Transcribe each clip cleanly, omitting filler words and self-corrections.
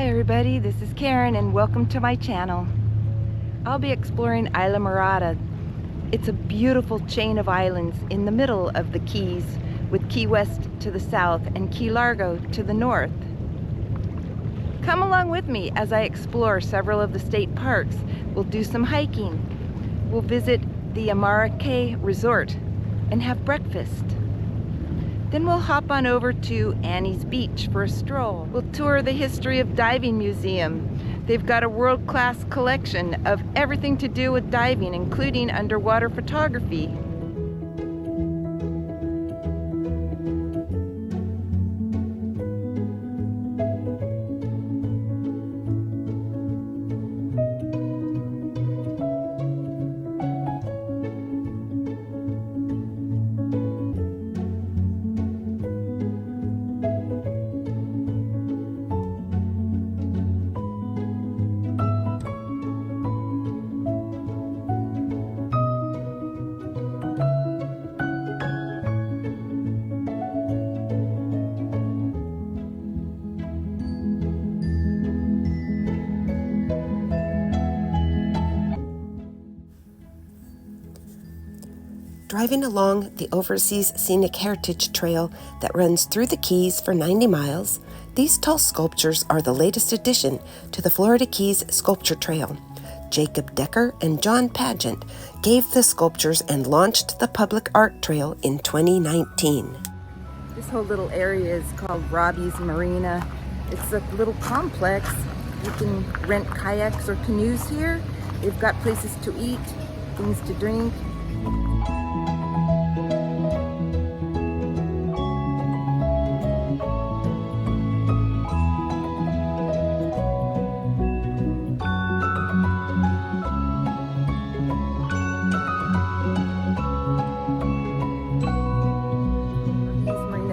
Hi everybody, this is Karen and welcome to my channel. I'll be exploring Islamorada. It's a beautiful chain of islands in the middle of the Keys, with Key West to the south and Key Largo to the north. Come along with me as I explore several of the state parks. We'll do some hiking. We'll visit the Amara Cay Resort and have breakfast. Then we'll hop on over to Annie's Beach for a stroll. We'll tour the History of Diving Museum. They've got a world-class collection of everything to do with diving, including underwater photography. Driving along the Overseas Scenic Heritage Trail that runs through the Keys for 90 miles, these tall sculptures are the latest addition to the Florida Keys Sculpture Trail. Jacob Decker and John Pageant gave the sculptures and launched the public art trail in 2019. This whole little area is called Robbies Marina. It's a little complex. You can rent kayaks or canoes here. They've got places to eat, things to drink.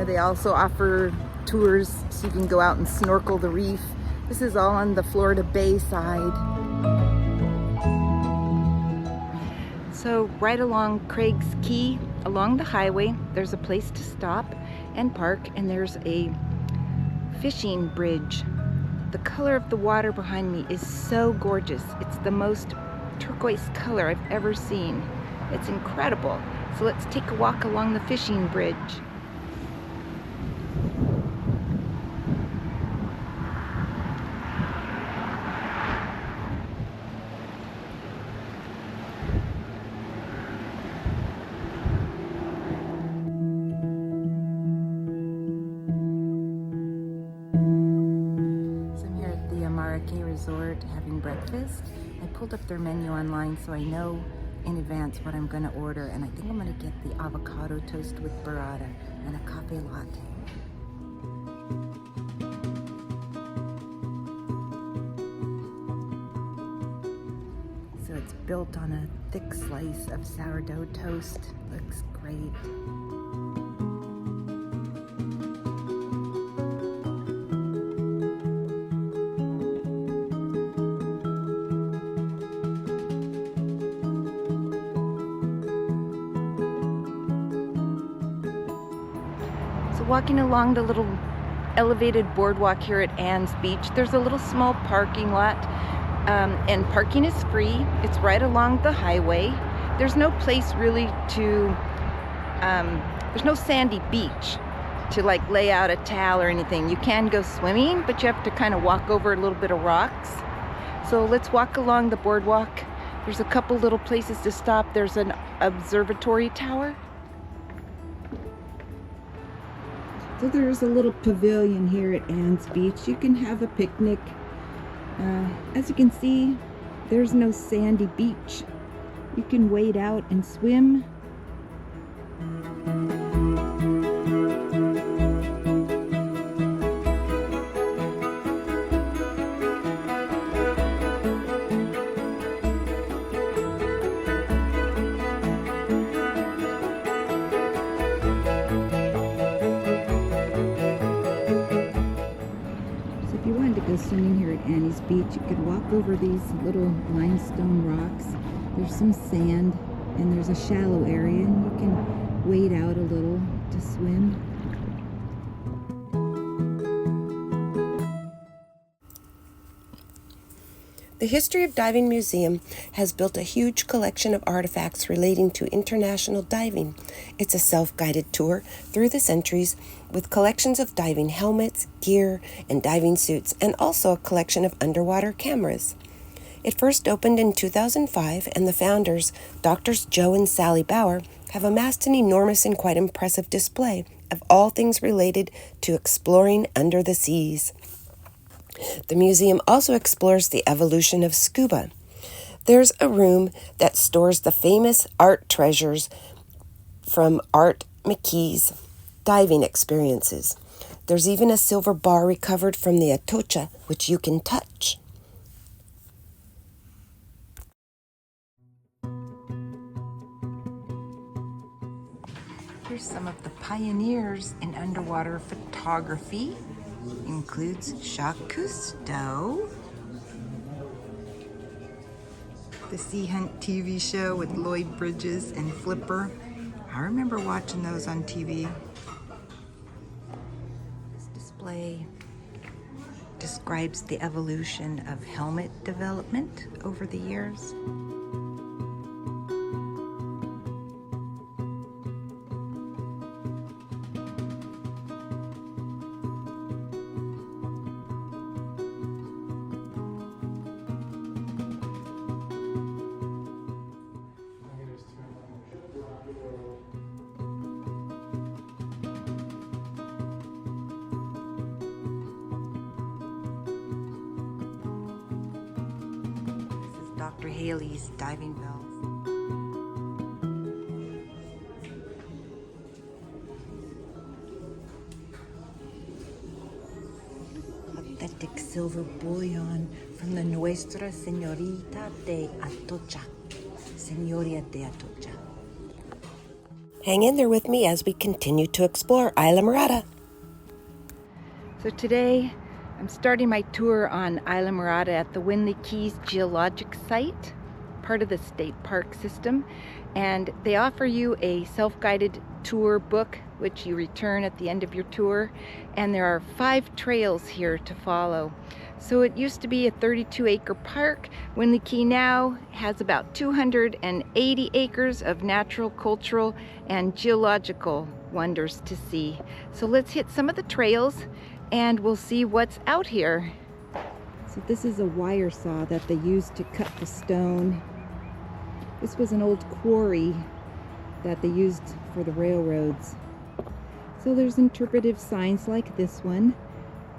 They also offer tours so you can go out and snorkel the reef. This is all on the Florida Bay side. So right along Craigs Cay, along the highway, there's a place to stop and park, and there's a fishing bridge. The color of the water behind me is so gorgeous. It's the most turquoise color I've ever seen. It's incredible. So let's take a walk along the fishing bridge. Amara Cay Resort having breakfast. I pulled up their menu online so I know in advance what I'm going to order, and I think I'm going to get the avocado toast with burrata and a cafe latte. So it's built on a thick slice of sourdough toast. Looks great. Walking along the little elevated boardwalk here at Annie's Beach, there's a little small parking lot, and parking is free. It's right along the highway. There's no place really to, there's no sandy beach to like lay out a towel or anything. You can go swimming, but you have to kind of walk over a little bit of rocks. So let's walk along the boardwalk. There's a couple little places to stop. There's an observatory tower. So there's a little pavilion here at Annie's Beach. You can have a picnic. As you can see, there's no sandy beach. You can wade out and swim. Go swimming here at Annie's Beach. You could walk over these little limestone rocks. There's some sand and there's a shallow area, and you can wade out a little to swim. The History of Diving Museum has built a huge collection of artifacts relating to international diving. It's a self-guided tour through the centuries with collections of diving helmets, gear, and diving suits, and also a collection of underwater cameras. It first opened in 2005, and the founders, Drs. Joe and Sally Bauer, have amassed an enormous and quite impressive display of all things related to exploring under the seas. The museum also explores the evolution of scuba. There's a room that stores the famous art treasures from Art McKee's diving experiences. There's even a silver bar recovered from the Atocha, which you can touch. Here's some of the pioneers in underwater photography. Includes Jacques Cousteau, the Sea Hunt TV show with Lloyd Bridges and Flipper. I remember watching those on TV. This display describes the evolution of helmet development over the years. Dr. Haley's diving bells. Authentic silver bullion from the Nuestra Señorita de Atocha. Señoria de Atocha. Hang in there with me as we continue to explore Islamorada. So today, I'm starting my tour on Islamorada at the Windley Keys Geologic site, part of the state park system, and they offer you a self-guided tour book which you return at the end of your tour, and there are 5 trails here to follow. So it used to be a 32-acre park. Windley Key now has about 280 acres of natural, cultural, and geological wonders to see. So let's hit some of the trails and we'll see what's out here. So this is a wire saw that they used to cut the stone. This was an old quarry that they used for the railroads. So there's interpretive signs like this one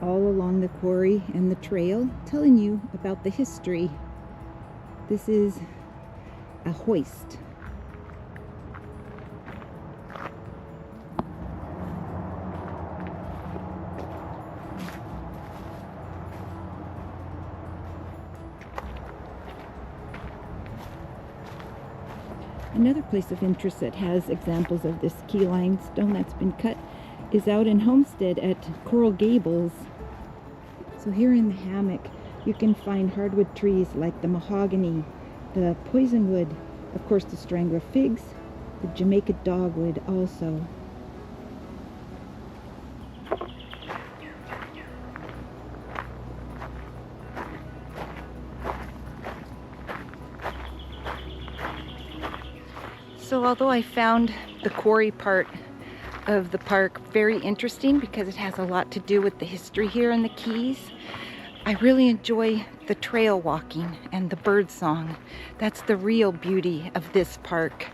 all along the quarry and the trail telling you about the history. This is a hoist. Another place of interest that has examples of this key limestone that's been cut is out in Homestead at Coral Gables. So here in the hammock you can find hardwood trees like the mahogany, the poisonwood, of course the strangler figs, the Jamaica dogwood also. So although I found the quarry part of the park very interesting because it has a lot to do with the history here in the Keys, I really enjoy the trail walking and the bird song. That's the real beauty of this park.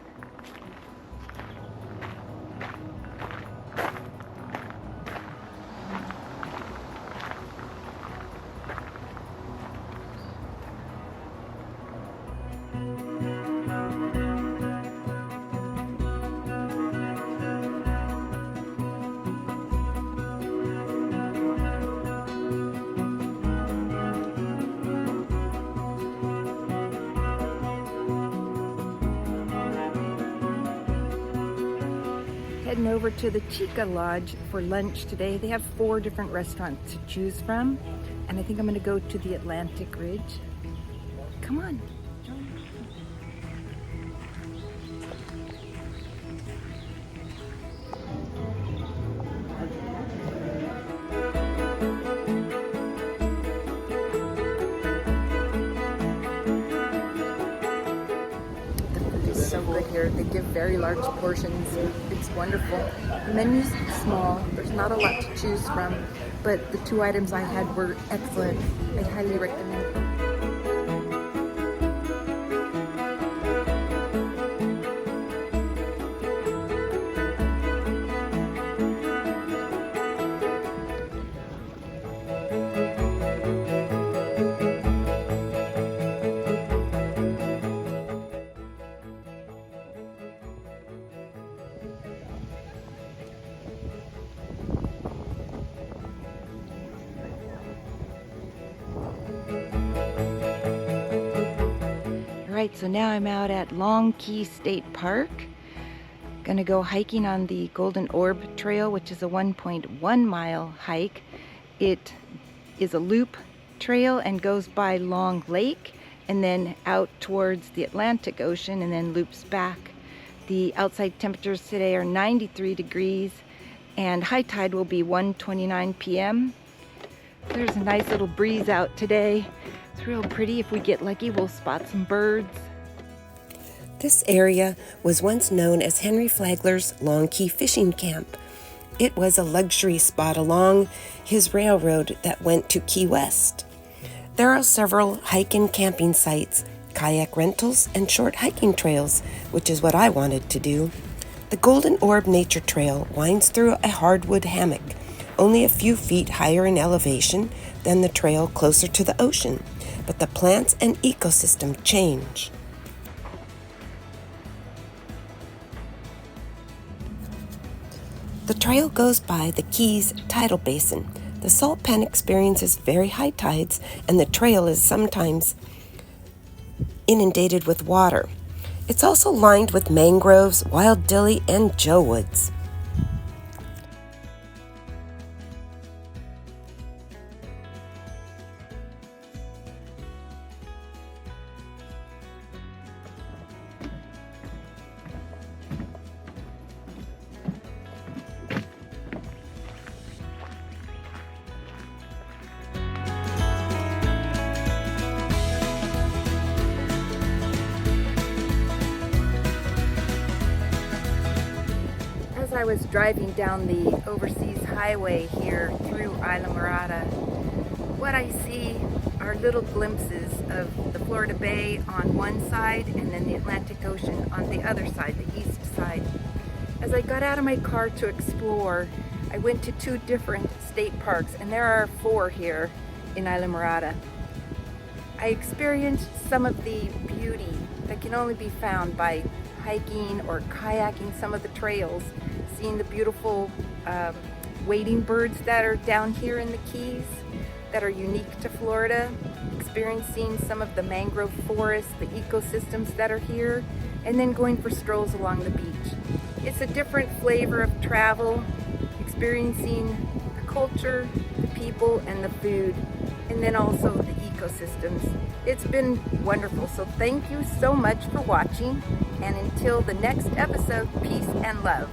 Heading over to the Cheeca Lodge for lunch today. They have 4 different restaurants to choose from, and I think I'm going to go to the Atlantic Ridge. Come on. here. They give very large portions. It's wonderful. The menu's small. There's not a lot to choose from, but the 2 items I had were excellent. I highly recommend it. Alright, so now I'm out at Long Key State Park. Gonna go hiking on the Golden Orb Trail, which is a 1.1 mile hike. It is a loop trail and goes by Long Lake and then out towards the Atlantic Ocean and then loops back. The outside temperatures today are 93 degrees and high tide will be 1:29 p.m. There's a nice little breeze out today. It's real pretty. If we get lucky, we'll spot some birds. This area was once known as Henry Flagler's Long Key Fishing Camp. It was a luxury spot along his railroad that went to Key West. There are several hike and camping sites, kayak rentals, and short hiking trails, which is what I wanted to do. The Golden Orb Nature Trail winds through a hardwood hammock, only a few feet higher in elevation than the trail closer to the ocean, but the plants and ecosystem change. The trail goes by the Keys tidal basin. The salt pan experiences very high tides, and the trail is sometimes inundated with water. It's also lined with mangroves, wild dilly, and joe woods. As I was driving down the overseas highway here through Islamorada, what I see are little glimpses of the Florida Bay on one side and then the Atlantic Ocean on the other side, the east side. As I got out of my car to explore, I went to 2 different state parks, and there are 4 here in Islamorada. I experienced some of the beauty that can only be found by hiking or kayaking some of the trails, seeing the beautiful wading birds that are down here in the Keys that are unique to Florida, experiencing some of the mangrove forests, the ecosystems that are here, and then going for strolls along the beach. It's a different flavor of travel, experiencing the culture, the people, and the food, and then also the ecosystems. It's been wonderful, so thank you so much for watching, and until the next episode, peace and love.